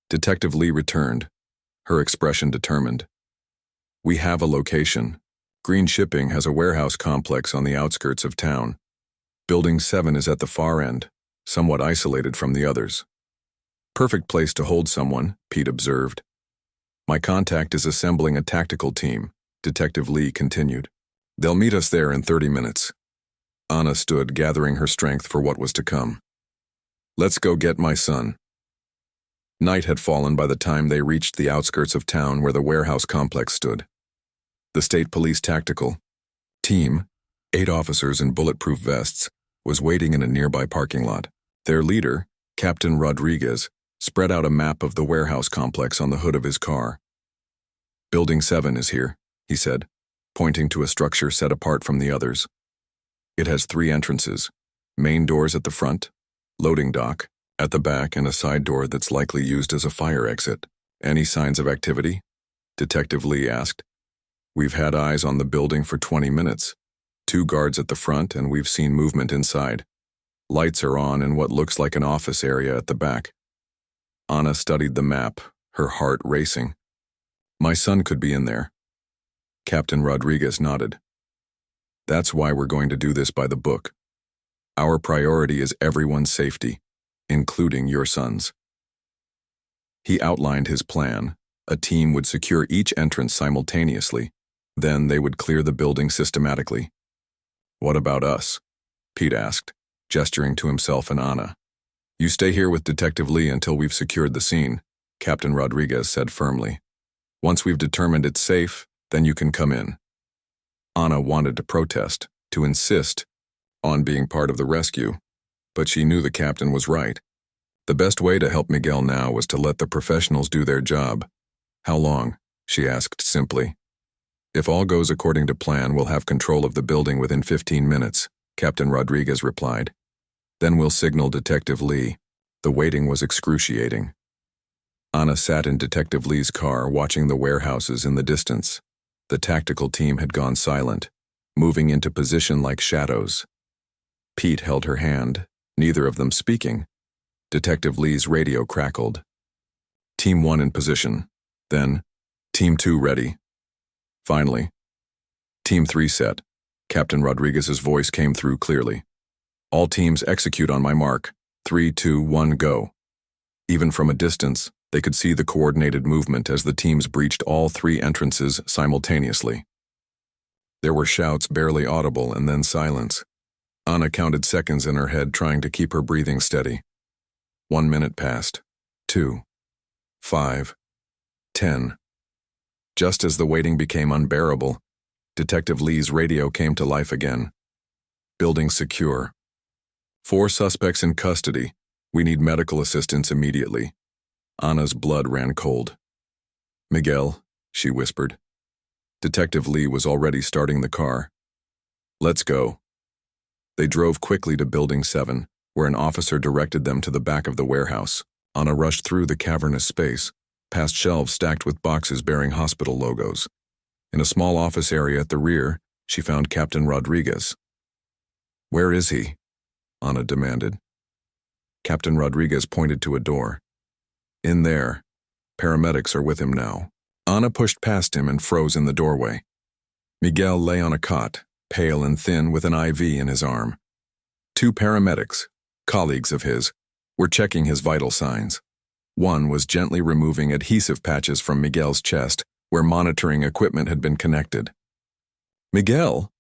Detective Lee returned, her expression determined. "We have a location. Green Shipping has a warehouse complex on the outskirts of town. Building 7 is at the far end, somewhat isolated from the others." "Perfect place to hold someone," Pete observed. "My contact is assembling a tactical team," Detective Lee continued. "They'll meet us there in 30 minutes. Anna stood, gathering her strength for what was to come. "Let's go get my son." Night had fallen by the time they reached the outskirts of town where the warehouse complex stood. The State Police Tactical Team, 8 officers in bulletproof vests, was waiting in a nearby parking lot. Their leader, Captain Rodriguez, spread out a map of the warehouse complex on the hood of his car. "Building 7 is here," he said, pointing to a structure set apart from the others. "It has 3 entrances, main doors at the front, loading dock at the back, and a side door that's likely used as a fire exit." "Any signs of activity?" Detective Lee asked. "We've had eyes on the building for 20 minutes. 2 guards at the front, and we've seen movement inside. Lights are on in what looks like an office area at the back." Anna studied the map, her heart racing. "My son could be in there." Captain Rodriguez nodded. "That's why we're going to do this by the book. Our priority is everyone's safety, including your son's. He outlined his plan. A team would secure each entrance simultaneously. Then they would clear the building systematically. What about us? Pete asked, gesturing to himself and Anna. You stay here with Detective Lee until we've secured the scene, Captain Rodriguez said firmly. Once we've determined it's safe, then you can come in. Anna wanted to protest, to insist on being part of the rescue, but she knew the captain was right. The best way to help Miguel now was to let the professionals do their job. How long? She asked simply. If all goes according to plan, we'll have control of the building within 15 minutes, Captain Rodriguez replied. Then we'll signal Detective Lee. The waiting was excruciating. Anna sat in Detective Lee's car watching the warehouses in the distance. The tactical team had gone silent, moving into position like shadows. Pete held her hand, neither of them speaking. Detective Lee's radio crackled. Team 1 in position. Then, Team 2 ready. Finally, Team 3 set. Captain Rodriguez's voice came through clearly. All teams execute on my mark. 3, 2, 1, go. Even from a distance, they could see the coordinated movement as the teams breached all 3 entrances simultaneously. There were shouts barely audible and then silence. Anna counted seconds in her head, trying to keep her breathing steady. 1 minute passed. 2. 5. 10. Just as the waiting became unbearable, Detective Lee's radio came to life again. Building secure. 4 suspects in custody. We need medical assistance immediately. Anna's blood ran cold. Miguel, she whispered. Detective Lee was already starting the car. Let's go. They drove quickly to Building 7, where an officer directed them to the back of the warehouse. Anna rushed through the cavernous space, past shelves stacked with boxes bearing hospital logos. In a small office area at the rear, she found Captain Rodriguez. Where is he? Anna demanded. Captain Rodriguez pointed to a door. In there. Paramedics are with him now. Anna pushed past him and froze in the doorway. Miguel lay on a cot, pale and thin with an IV in his arm. 2 paramedics, colleagues of his, were checking his vital signs. One was gently removing adhesive patches from Miguel's chest, where monitoring equipment had been connected. Miguel?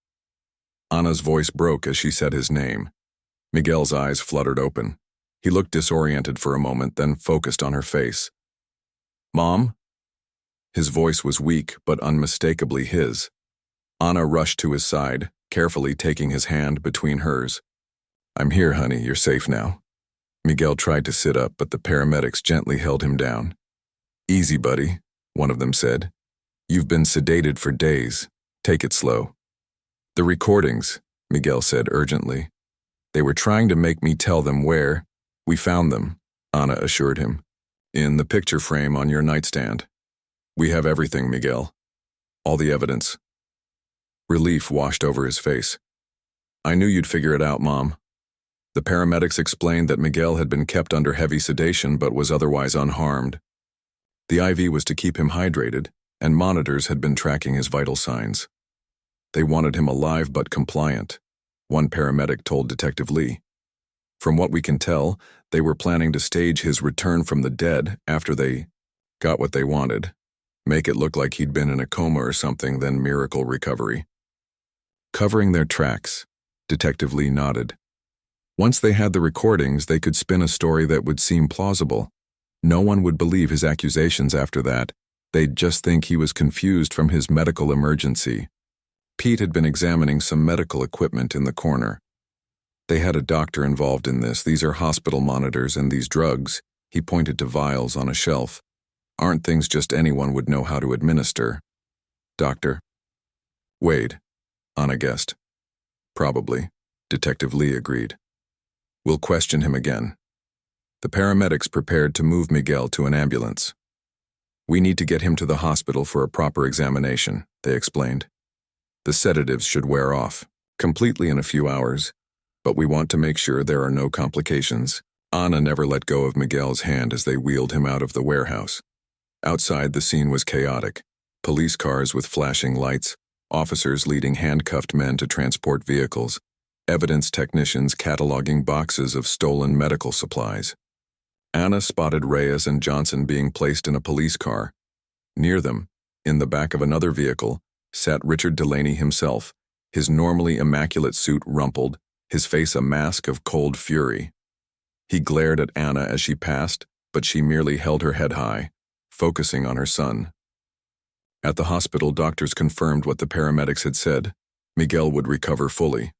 Anna's voice broke as she said his name. Miguel's eyes fluttered open. He looked disoriented for a moment, then focused on her face. Mom? His voice was weak, but unmistakably his. Anna rushed to his side, carefully taking his hand between hers. I'm here, honey. You're safe now. Miguel tried to sit up, but the paramedics gently held him down. Easy, buddy, one of them said. You've been sedated for days. Take it slow. The recordings, Miguel said urgently. They were trying to make me tell them where. We found them, Anna assured him. In the picture frame on your nightstand. We have everything, Miguel. All the evidence. Relief washed over his face. I knew you'd figure it out, Mom. The paramedics explained that Miguel had been kept under heavy sedation but was otherwise unharmed. The IV was to keep him hydrated, and monitors had been tracking his vital signs. They wanted him alive but compliant, one paramedic told Detective Lee. From what we can tell, they were planning to stage his return from the dead after they got what they wanted. Make it look like he'd been in a coma or something, then miracle recovery. Covering their tracks, Detective Lee nodded. Once they had the recordings, they could spin a story that would seem plausible. No one would believe his accusations after that. They'd just think he was confused from his medical emergency. Pete had been examining some medical equipment in the corner. They had a doctor involved in this. These are hospital monitors, and these drugs, he pointed to vials on a shelf, aren't things just anyone would know how to administer. Doctor? Wade, Anna guessed. Probably, Detective Lee agreed. We'll question him again. The paramedics prepared to move Miguel to an ambulance. We need to get him to the hospital for a proper examination, they explained. The sedatives should wear off completely in a few hours, but we want to make sure there are no complications. Anna never let go of Miguel's hand as they wheeled him out of the warehouse. Outside, the scene was chaotic. Police cars with flashing lights, officers leading handcuffed men to transport vehicles. evidence technicians cataloging boxes of stolen medical supplies. Anna spotted Reyes and Johnson being placed in a police car. Near them, in the back of another vehicle, sat Richard Delaney himself, his normally immaculate suit rumpled, his face a mask of cold fury. He glared at Anna as she passed, but she merely held her head high, focusing on her son. At the hospital, doctors confirmed what the paramedics had said. Miguel would recover fully.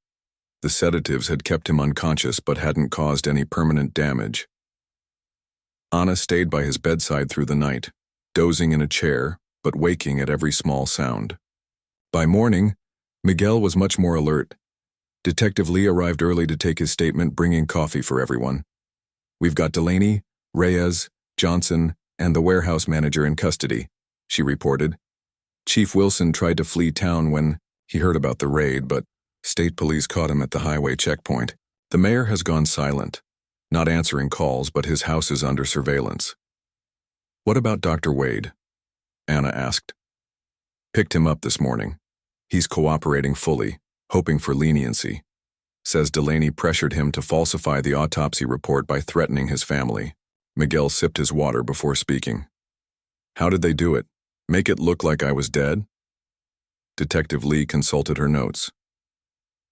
The sedatives had kept him unconscious but hadn't caused any permanent damage. Anna stayed by his bedside through the night, dozing in a chair, but waking at every small sound. By morning, Miguel was much more alert. Detective Lee arrived early to take his statement, bringing coffee for everyone. "We've got Delaney, Reyes, Johnson, and the warehouse manager in custody," she reported. "Chief Wilson tried to flee town when he heard about the raid, but state police caught him at the highway checkpoint. The mayor has gone silent, not answering calls, but his house is under surveillance." "What about Dr. Wade?" Anna asked. "Picked him up this morning. He's cooperating fully, hoping for leniency. Says Delaney pressured him to falsify the autopsy report by threatening his family." Miguel sipped his water before speaking. "How did they do it? Make it look like I was dead?" Detective Lee consulted her notes.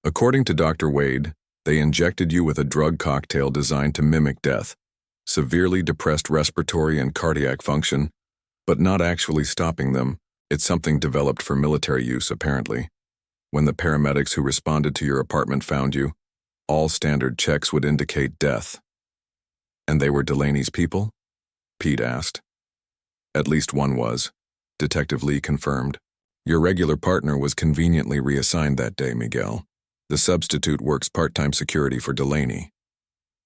"According to Dr. Wade, they injected you with a drug cocktail designed to mimic death, severely depressed respiratory and cardiac function, but not actually stopping them. It's something developed for military use, apparently. When the paramedics who responded to your apartment found you, all standard checks would indicate death." "And they were Delaney's people?" Pete asked. "At least one was," Detective Lee confirmed. "Your regular partner was conveniently reassigned that day, Miguel. The substitute works part-time security for Delaney."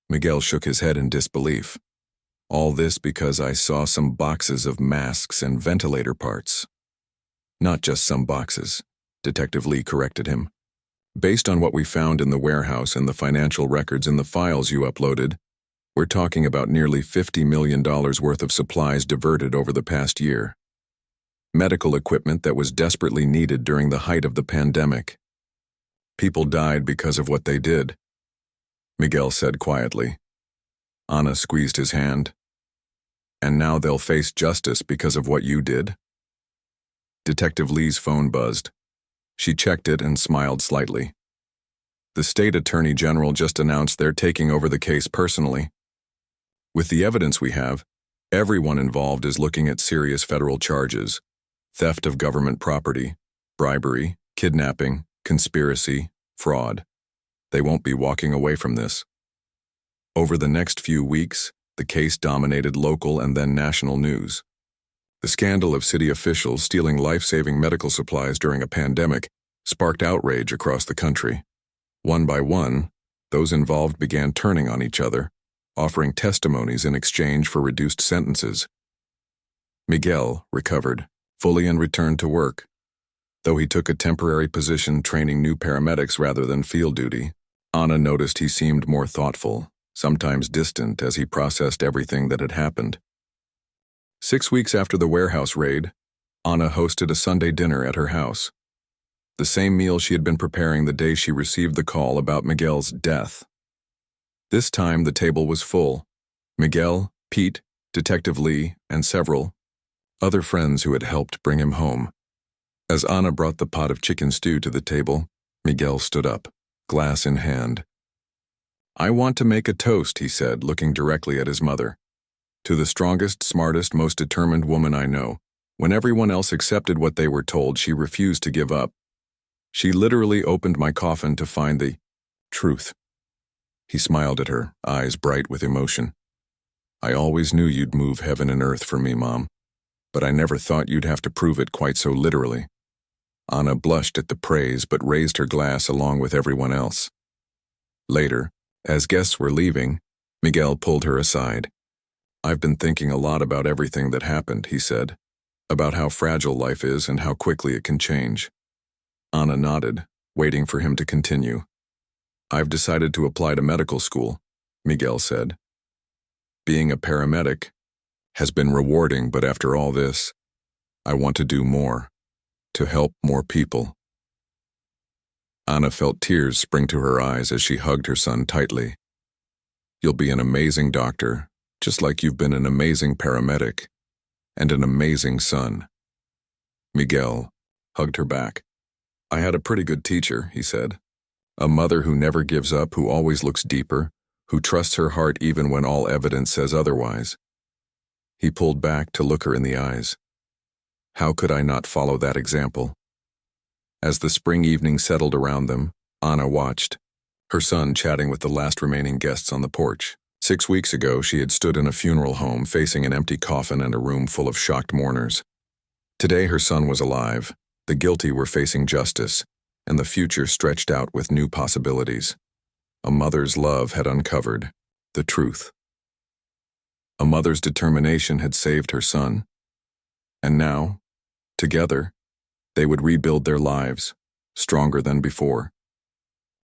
Miguel shook his head in disbelief. "All this because I saw some boxes of masks and ventilator parts." "Not just some boxes," Detective Lee corrected him. "Based on what we found in the warehouse and the financial records in the files you uploaded, we're talking about nearly $50 million worth of supplies diverted over the past year. Medical equipment that was desperately needed during the height of the pandemic. People died because of what they did," Miguel said quietly. Anna squeezed his hand. "And now they'll face justice because of what you did?" Detective Lee's phone buzzed. She checked it and smiled slightly. "The state attorney general just announced they're taking over the case personally. With the evidence we have, everyone involved is looking at serious federal charges: theft of government property, bribery, kidnapping, conspiracy, fraud. They won't be walking away from this." Over the next few weeks, the case dominated local and then national news. The scandal of city officials stealing life-saving medical supplies during a pandemic sparked outrage across the country. One by one, those involved began turning on each other, offering testimonies in exchange for reduced sentences. Miguel recovered fully and returned to work. Though he took a temporary position training new paramedics rather than field duty, Anna noticed he seemed more thoughtful, sometimes distant, as he processed everything that had happened. 6 weeks after the warehouse raid, Anna hosted a Sunday dinner at her house. The same meal she had been preparing the day she received the call about Miguel's death. This time the table was full. Miguel, Pete, Detective Lee, and several other friends who had helped bring him home. As Anna brought the pot of chicken stew to the table, Miguel stood up, glass in hand. "I want to make a toast," he said, looking directly at his mother. "To the strongest, smartest, most determined woman I know. When everyone else accepted what they were told, she refused to give up. She literally opened my coffin to find the truth." He smiled at her, eyes bright with emotion. "I always knew you'd move heaven and earth for me, Mom, but I never thought you'd have to prove it quite so literally." Anna blushed at the praise but raised her glass along with everyone else. Later, as guests were leaving, Miguel pulled her aside. "I've been thinking a lot about everything that happened," he said, "about how fragile life is and how quickly it can change." Anna nodded, waiting for him to continue. "I've decided to apply to medical school," Miguel said. "Being a paramedic has been rewarding, but after all this, I want to do more, to help more people." Anna felt tears spring to her eyes as she hugged her son tightly. You'll be an amazing doctor, just like you've been an amazing paramedic, and an amazing son. Miguel hugged her back. I had a pretty good teacher, he said. A mother who never gives up, who always looks deeper, who trusts her heart even when all evidence says otherwise. He pulled back to look her in the eyes. How could I not follow that example? As the spring evening settled around them, Anna watched, her son chatting with the last remaining guests on the porch. 6 weeks ago, she had stood in a funeral home facing an empty coffin and a room full of shocked mourners. Today, her son was alive, the guilty were facing justice, and the future stretched out with new possibilities. A mother's love had uncovered the truth. A mother's determination had saved her son. And now, together, they would rebuild their lives, stronger than before.